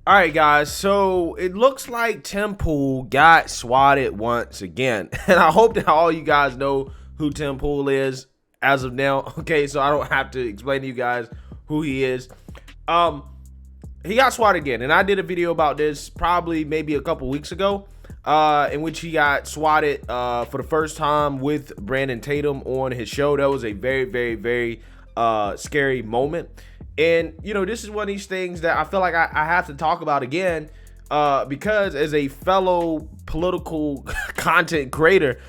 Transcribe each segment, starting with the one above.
All right, guys. So it looks like Tim Pool got swatted once again, and I hope that all you guys know who Tim Pool is as of now. Okay, so I don't have to explain to you guys who he is. He got swatted again, and I did a video about this probably maybe a couple weeks ago, in which he got swatted for the first time with Brandon Tatum on his show. That was a very, very, very scary moment. And, you know, this is one of these things that I feel like I have to talk about again because as a fellow political content creator,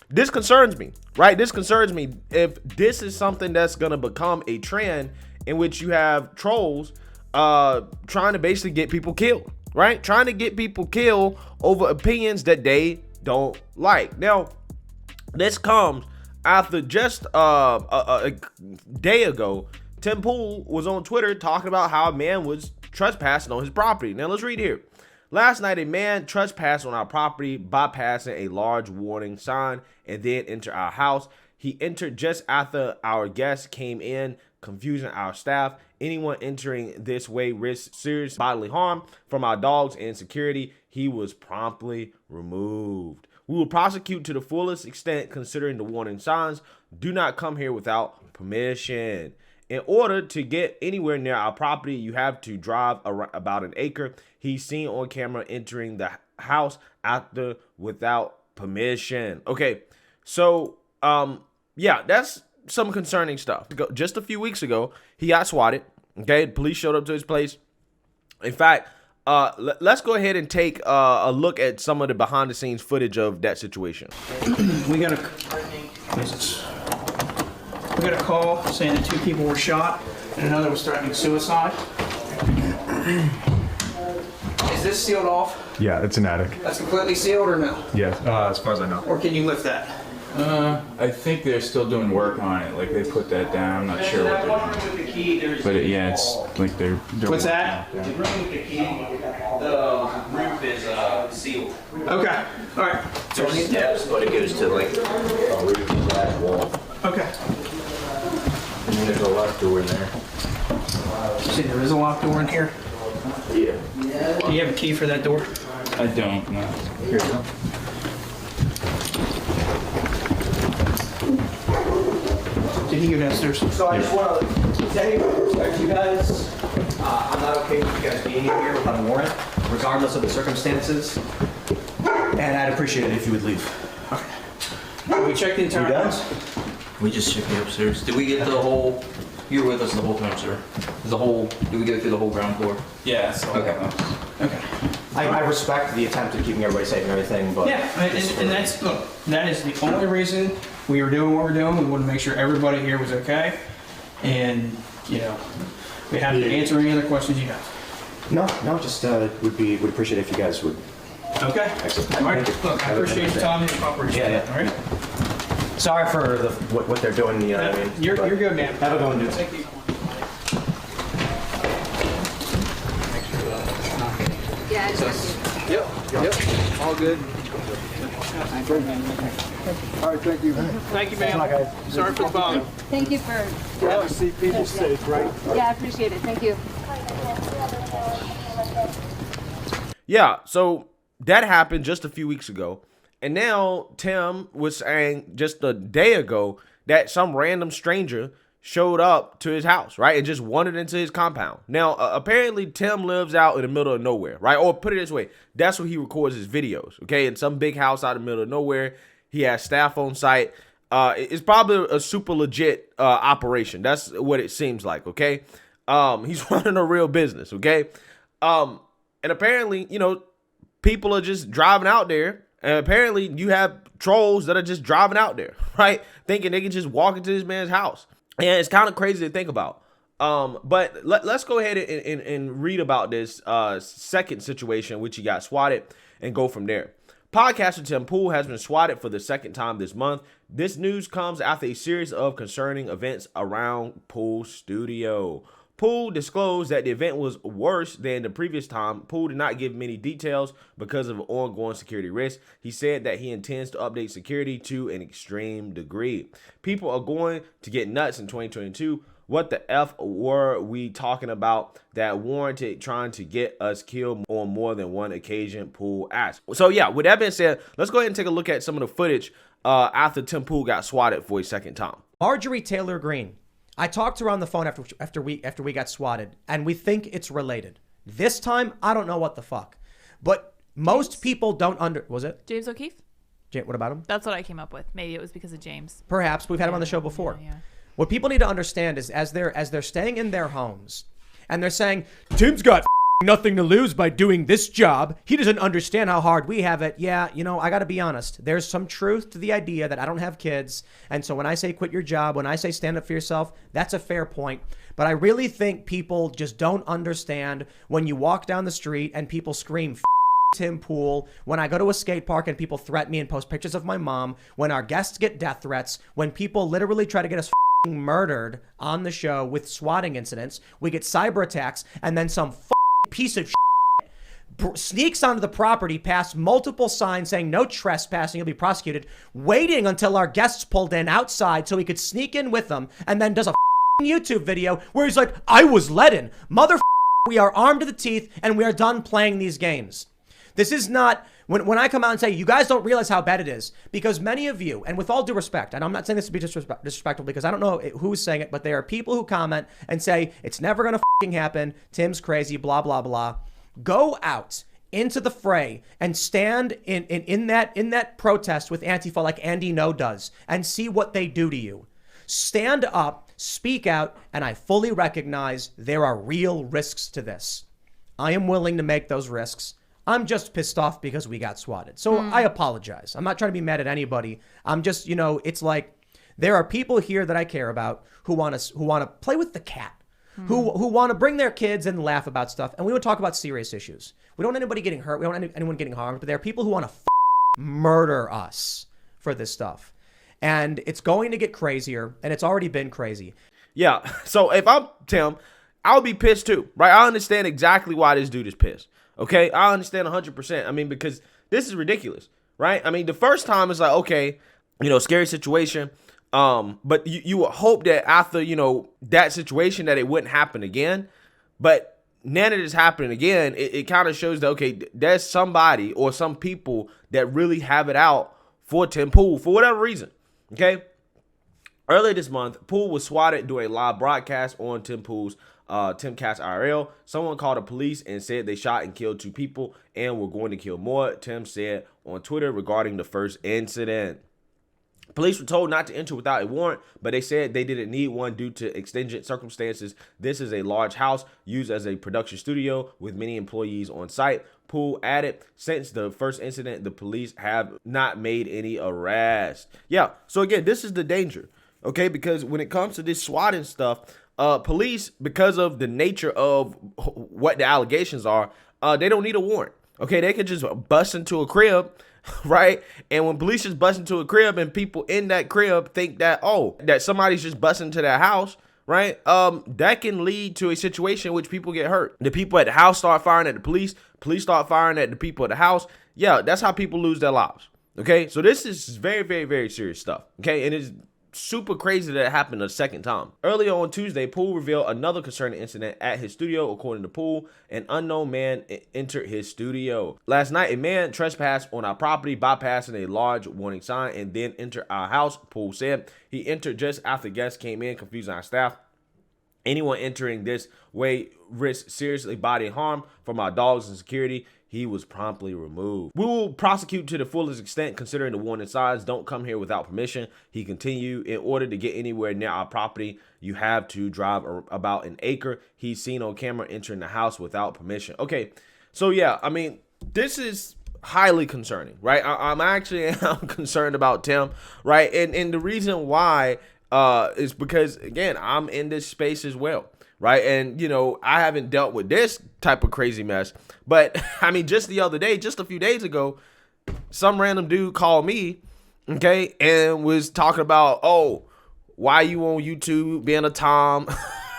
this concerns me, right? This concerns me if this is something that's going to become a trend in which you have trolls trying to basically get people killed, right? Trying to get people killed over opinions that they don't like. Now, this comes after just a day ago, Tim Pool was on Twitter talking about how a man was trespassing on his property. Now, let's read here. Last night, a man trespassed on our property, bypassing a large warning sign, and then entered our house. He entered just after our guests came in, confusing our staff. Anyone entering this way risks serious bodily harm from our dogs and security. He was promptly removed. We will prosecute to the fullest extent considering the warning signs. Do not come here without permission. In order to get anywhere near our property, you have to drive about an acre. He's seen on camera entering the house after without permission. Okay, so yeah, that's some concerning stuff. Just a few weeks ago, he got swatted. Okay, the police showed up to his place. In fact, let's go ahead and take a look at some of the behind-the-scenes footage of that situation. We got a call saying that 2 people were shot and another was threatening suicide. Is this sealed off? Yeah, it's an attic. That's completely sealed or no? Yes, as far as I know. Or can you lift that? I think they're still doing work on it. Like they put that down. I'm not sure what they're doing. But yeah, it's like they're What's that? The room with the key, the roof is sealed. Okay. All right. There's steps, but it goes to like a roof wall. Okay. And then there's a locked door in there. See, there is a locked door in here. Yeah. Do you have a key for that door? I don't know. Here you go. Did he go downstairs? So I just want to say, respect you guys. I'm not okay with you guys being here without a warrant, regardless of the circumstances. And I'd appreciate it if you would leave. Okay. We checked the entire house. We just checked the upstairs. Did we get the whole? You were with us the whole time, sir. Did we go through the whole ground floor? Yeah. So, Okay. Okay. I respect the attempt at keeping everybody safe and everything, but Yeah, and that's, look, that is the only reason we were doing what we're doing. We wanted to make sure everybody here was okay. And, you know, we have to answer any other questions you have. no, just would appreciate it if you guys would. Okay? Excellent. All right, look, I appreciate your time and your cooperation. Yeah. All right? Sorry for what they're doing. You know what I mean? You're good, man. Have a good one, dude. Thank you. Yeah, I just Yep, all good. All right, thank you. Thank you, ma'am. Sorry for the bother. thank you for. Glad to see people safe, right? Yeah, I appreciate it. Thank you. Yeah, so that happened just a few weeks ago. And now Tim was saying just a day ago that some random stranger showed up to his house, right? And just wandered into his compound. Now, apparently Tim lives out in the middle of nowhere, right? Or put it this way, that's where he records his videos, okay? In some big house out in the middle of nowhere. He has staff on site. It's probably a super legit operation. That's what it seems like, okay? He's running a real business, okay? And apparently, you know, people are just driving out there. And apparently you have trolls that are just driving out there, right? Thinking they can just walk into this man's house. And it's kind of crazy to think about. But let's go ahead and read about this second situation, which he got swatted, and go from there. Podcaster Tim Pool has been swatted for the second time this month. This news comes after a series of concerning events around Pool's studio. Pool disclosed that the event was worse than the previous time. Pool did not give many details because of ongoing security risks. He said that he intends to update security to an extreme degree. People are going to get nuts in 2022. What the F were we talking about that warranted trying to get us killed on more than one occasion, Poole asked. So yeah, with that being said, let's go ahead and take a look at some of the footage after Tim Poole got swatted for a second time. Marjorie Taylor Greene. I talked to her on the phone after we got swatted, and we think it's related. This time, I don't know what the fuck. But most people don't was it? James O'Keefe? What about him? That's what I came up with. Maybe it was because of James. Perhaps. We've had him on the show before. Yeah. What people need to understand is as they're staying in their homes and they're saying, Tim's got nothing to lose by doing this job. He doesn't understand how hard we have it. Yeah, I got to be honest. There's some truth to the idea that I don't have kids. And so when I say quit your job, when I say stand up for yourself, that's a fair point. But I really think people just don't understand when you walk down the street and people scream, Tim Poole, when I go to a skate park and people threaten me and post pictures of my mom, when our guests get death threats, when people literally try to get us murdered on the show with swatting incidents, we get cyber attacks, and then some piece of sneaks onto the property past multiple signs saying no trespassing, you'll be prosecuted, waiting until our guests pulled in outside so he could sneak in with them, and then does a YouTube video where he's like, I was let in. We are armed to the teeth and we are done playing these games. This is not, when I come out and say, you guys don't realize how bad it is, because many of you, and with all due respect, and I'm not saying this to be disrespectful because I don't know who's saying it, but there are people who comment and say, it's never going to happen, Tim's crazy, blah, blah, blah. Go out into the fray and stand in that protest with Antifa like Andy No does and see what they do to you. Stand up, speak out, and I fully recognize there are real risks to this. I am willing to make those risks. I'm just pissed off because we got swatted. So I apologize. I'm not trying to be mad at anybody. I'm just, it's like there are people here that I care about who want to play with the cat, who want to bring their kids and laugh about stuff. And we would talk about serious issues. We don't want anybody getting hurt. We don't want anyone getting harmed. But there are people who want to murder us for this stuff. And it's going to get crazier. And it's already been crazy. Yeah. So if I'm Tim, I'll be pissed too, right? I understand exactly why this dude is pissed. Okay, I understand 100%. I mean, because this is ridiculous, right? I mean, the first time it's like, okay, scary situation. But you would hope that after, that situation that it wouldn't happen again. But now that it's happening again, it kind of shows that, okay, there's somebody or some people that really have it out for Tim Poole for whatever reason, okay? Earlier this month, Poole was swatted during a live broadcast on Tim Poole's Timcast IRL. Someone called the police and said they shot and killed 2 people and were going to kill more, Tim said on Twitter regarding the first incident. Police were told not to enter without a warrant, but they said they didn't need one due to exigent circumstances. This is a large house used as a production studio with many employees on site. Poole added, since the first incident, the police have not made any arrests. Yeah, so again, this is the danger, okay? Because when it comes to this swatting stuff, police, because of the nature of what the allegations are, they don't need a warrant. Okay, they could just bust into a crib, right? And when police just bust into a crib and people in that crib think that, that somebody's just busting into their house, right? That can lead to a situation in which people get hurt. The people at the house start firing at the police start firing at the people at the house. Yeah, that's how people lose their lives. Okay, so this is very, very, very serious stuff. Okay, and it's super crazy that it happened a second time. Earlier on Tuesday, Poole revealed another concerning incident at his studio. According to Poole, an unknown man entered his studio. Last night, a man trespassed on our property, bypassing a large warning sign, and then entered our house, Poole said. He entered just after guests came in, confusing our staff. Anyone entering this way risks seriously bodily harm from our dogs and security. He was promptly removed. We will prosecute to the fullest extent considering the warning signs. Don't come here without permission. He continued, in order to get anywhere near our property, you have to drive about an acre. He's seen on camera entering the house without permission. Okay, so yeah, I mean, this is highly concerning, right? I'm actually concerned about Tim, right? And the reason why is because, again, I'm in this space as well. Right. And, I haven't dealt with this type of crazy mess. But I mean, just the other day, just a few days ago, some random dude called me. OK, and was talking about, why you on YouTube being a Tom?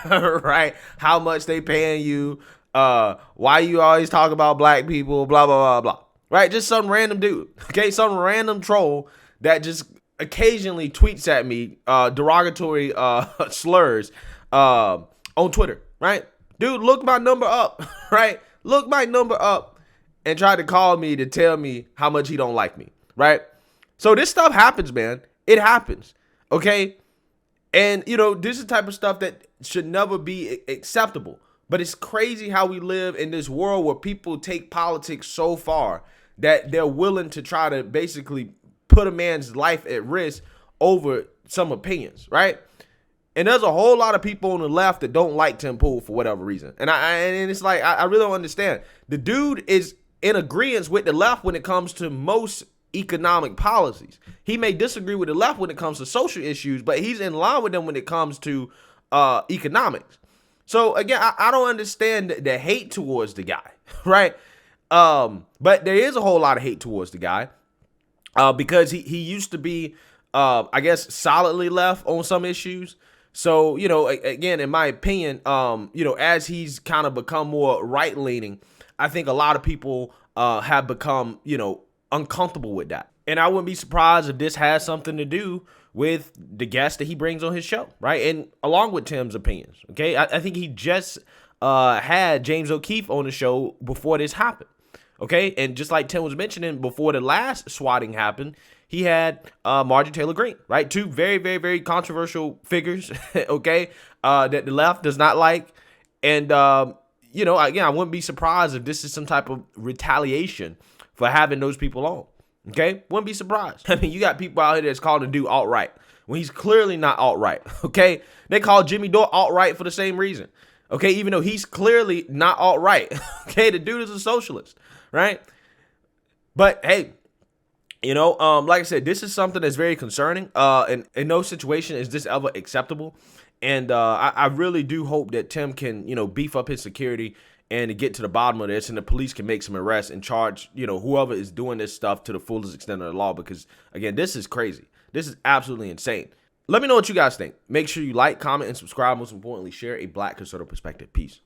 Right. How much they paying you? Why you always talk about black people? Blah, blah, blah, blah. Right. Just some random dude. OK, some random troll that just occasionally tweets at me derogatory slurs. on Twitter, right? Dude, look my number up, right? Look my number up and tried to call me to tell me how much he don't like me, right? So this stuff happens, man. It happens, okay? And, you know, this is the type of stuff that should never be acceptable. But it's crazy how we live in this world where people take politics so far that they're willing to try to basically put a man's life at risk over some opinions, right? And there's a whole lot of people on the left that don't like Tim Pool for whatever reason. And and it's like, I really don't understand. The dude is in agreement with the left when it comes to most economic policies. He may disagree with the left when it comes to social issues, but he's in line with them when it comes to economics. So again, I don't understand the hate towards the guy, right? But there is a whole lot of hate towards the guy because he used to be, I guess, solidly left on some issues. So, you know, again, in my opinion, you know, as he's kind of become more right-leaning, I think a lot of people have become, you know, uncomfortable with that. And I wouldn't be surprised if this has something to do with the guests that he brings on his show, right? And along with Tim's opinions, okay? I think he just had James O'Keefe on the show before this happened, okay? And just like Tim was mentioning, before the last swatting happened, he had Marjorie Taylor Greene, right? Two very, very, very controversial figures, okay, that the left does not like. And, you know, again, I wouldn't be surprised if this is some type of retaliation for having those people on, okay? Wouldn't be surprised. I mean, you got people out here that's calling the dude alt-right when he's clearly not alt-right, okay? They call Jimmy Dore alt-right for the same reason, okay? Even though he's clearly not alt-right, okay? The dude is a socialist, right? But, hey, you know, like I said, this is something that's very concerning. And in no situation is this ever acceptable. And I really do hope that Tim can, you know, beef up his security and to get to the bottom of this, and the police can make some arrests and charge, you know, whoever is doing this stuff to the fullest extent of the law. Because, again, this is crazy. This is absolutely insane. Let me know what you guys think. Make sure you like, comment, and subscribe. Most importantly, share a Black conservative perspective. Peace.